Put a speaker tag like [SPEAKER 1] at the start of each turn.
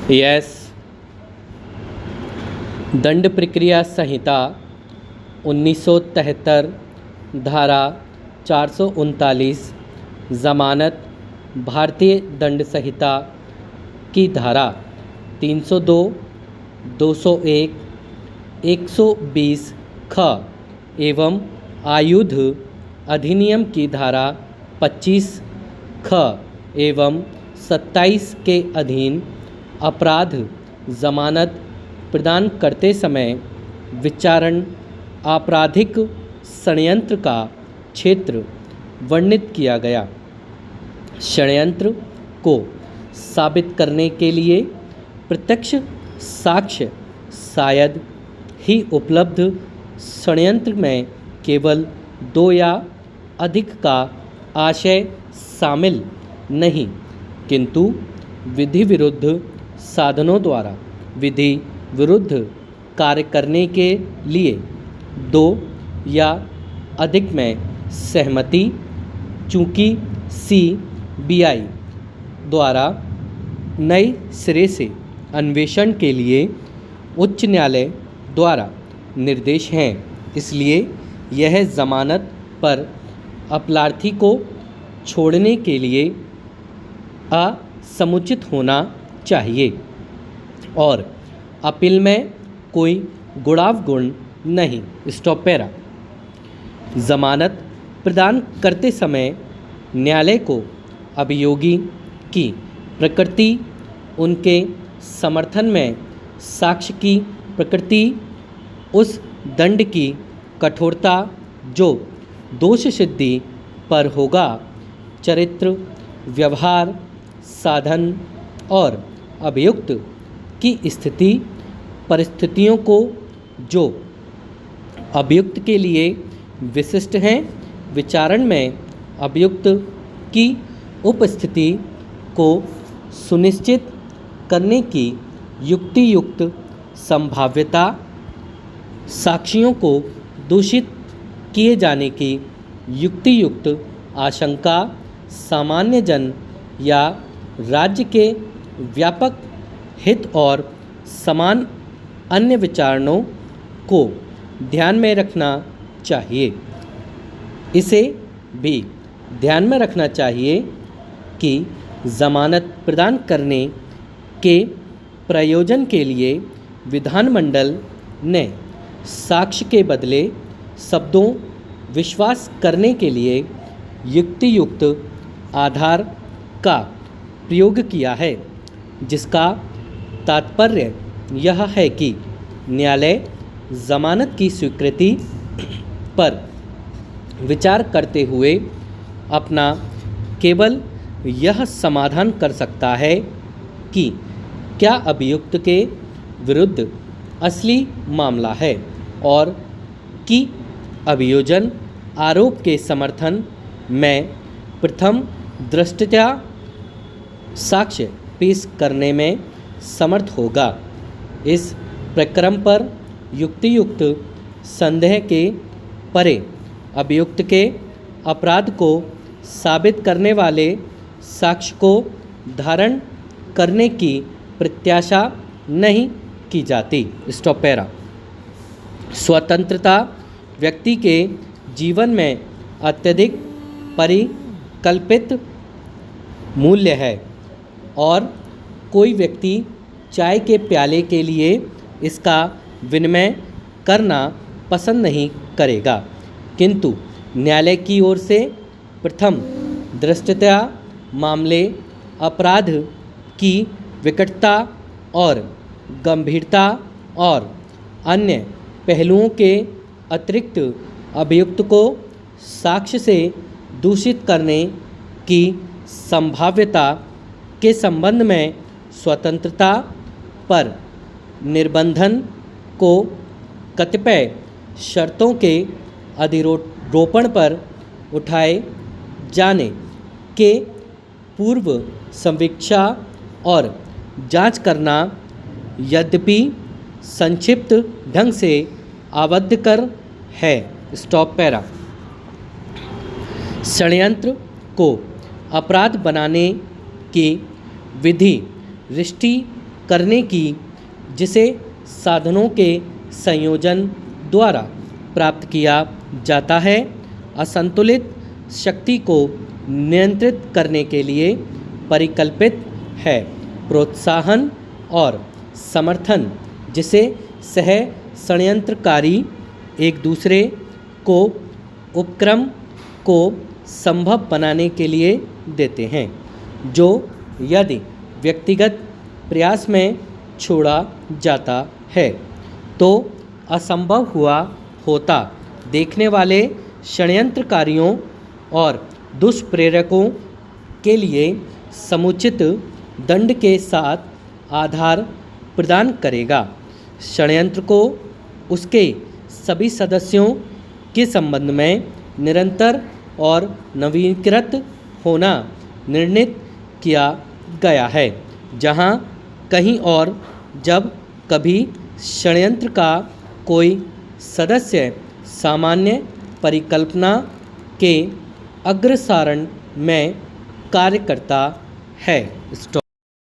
[SPEAKER 1] Yes. दंड प्रक्रिया संहिता 1973 धारा 439 जमानत भारतीय दंड संहिता की धारा 302, 201, 120 ख एवं आयुध अधिनियम की धारा 25 ख एवं 27 के अधीन अपराध जमानत प्रदान करते समय विचारण आपराधिक षड्यंत्र का क्षेत्र वर्णित किया गया। षड्यंत्र को साबित करने के लिए प्रत्यक्ष साक्ष्य शायद ही उपलब्ध षड्यंत्र में केवल दो या अधिक का आशय शामिल नहीं, किंतु विधि विरुद्ध साधनों द्वारा विधि विरुद्ध कार्य करने के लिए दो या अधिक में सहमति, चूंकि CBI द्वारा नए सिरे से अन्वेषण के लिए उच्च न्यायालय द्वारा निर्देश हैं, इसलिए यह जमानत पर अपराधी को छोड़ने के लिए असमुचित होना चाहिए और अपील में कोई गुणावगुण नहीं। Stop para. जमानत प्रदान करते समय न्यायालय को अभियोगी की प्रकृति, उनके समर्थन में साक्ष्य की प्रकृति, उस दंड की कठोरता जो दोष सिद्धि पर होगा, चरित्र, व्यवहार, साधन और अभियुक्त की स्थिति परिस्थितियों को जो अभियुक्त के लिए विशिष्ट हैं, विचारण में अभियुक्त की उपस्थिति को सुनिश्चित करने की युक्तियुक्त संभाव्यता, साक्षियों को दूषित किए जाने की युक्तियुक्त आशंका, सामान्य जन या राज्य के व्यापक हित और समान अन्य विचारणों को ध्यान में रखना चाहिए। इसे भी ध्यान में रखना चाहिए कि जमानत प्रदान करने के प्रयोजन के लिए विधानमंडल ने साक्ष्य के बदले शब्दों विश्वास करने के लिए युक्तियुक्त आधार का प्रयोग किया है, जिसका तात्पर्य यह है कि न्यायालय जमानत की स्वीकृति पर विचार करते हुए अपना केवल यह समाधान कर सकता है कि क्या अभियुक्त के विरुद्ध असली मामला है और कि अभियोजन आरोप के समर्थन में प्रथम दृष्टया साक्ष्य पेश करने में समर्थ होगा। इस प्रक्रम पर युक्तियुक्त संदेह के परे अभियुक्त के अपराध को साबित करने वाले साक्ष्य को धारण करने की प्रत्याशा नहीं की जाती। Stop para. स्वतंत्रता व्यक्ति के जीवन में अत्यधिक परिकल्पित मूल्य है और कोई व्यक्ति चाय के प्याले के लिए इसका विनिमय करना पसंद नहीं करेगा, किंतु न्यायालय की ओर से प्रथम दृष्टया मामले अपराध की विकटता और गंभीरता और अन्य पहलुओं के अतिरिक्त अभियुक्त को साक्ष्य से दूषित करने की संभाव्यता के संबंध में स्वतंत्रता पर निर्बंधन को कतिपय शर्तों के अधिरोपण पर उठाए जाने के पूर्व समीक्षा और जांच करना, यद्यपि संक्षिप्त ढंग से आबद्ध कर है। Stop para. षड्यंत्र को अपराध बनाने की विधि दृष्टि करने की, जिसे साधनों के संयोजन द्वारा प्राप्त किया जाता है, असंतुलित शक्ति को नियंत्रित करने के लिए परिकल्पित है। प्रोत्साहन और समर्थन, जिसे सह षड्यंत्रकारी एक दूसरे को उपक्रम को संभव बनाने के लिए देते हैं, जो यदि व्यक्तिगत प्रयास में छोड़ा जाता है तो असंभव हुआ होता। देखने वाले षड्यंत्रकारियों और दुष्प्रेरकों के लिए समुचित दंड के साथ आधार प्रदान करेगा। षड्यंत्र को उसके सभी सदस्यों के संबंध में निरंतर और नवीनीकृत होना निर्णित किया गया है, जहाँ कहीं और जब कभी षड्यंत्र का कोई सदस्य सामान्य परिकल्पना के अग्रसारण में कार्य करता है।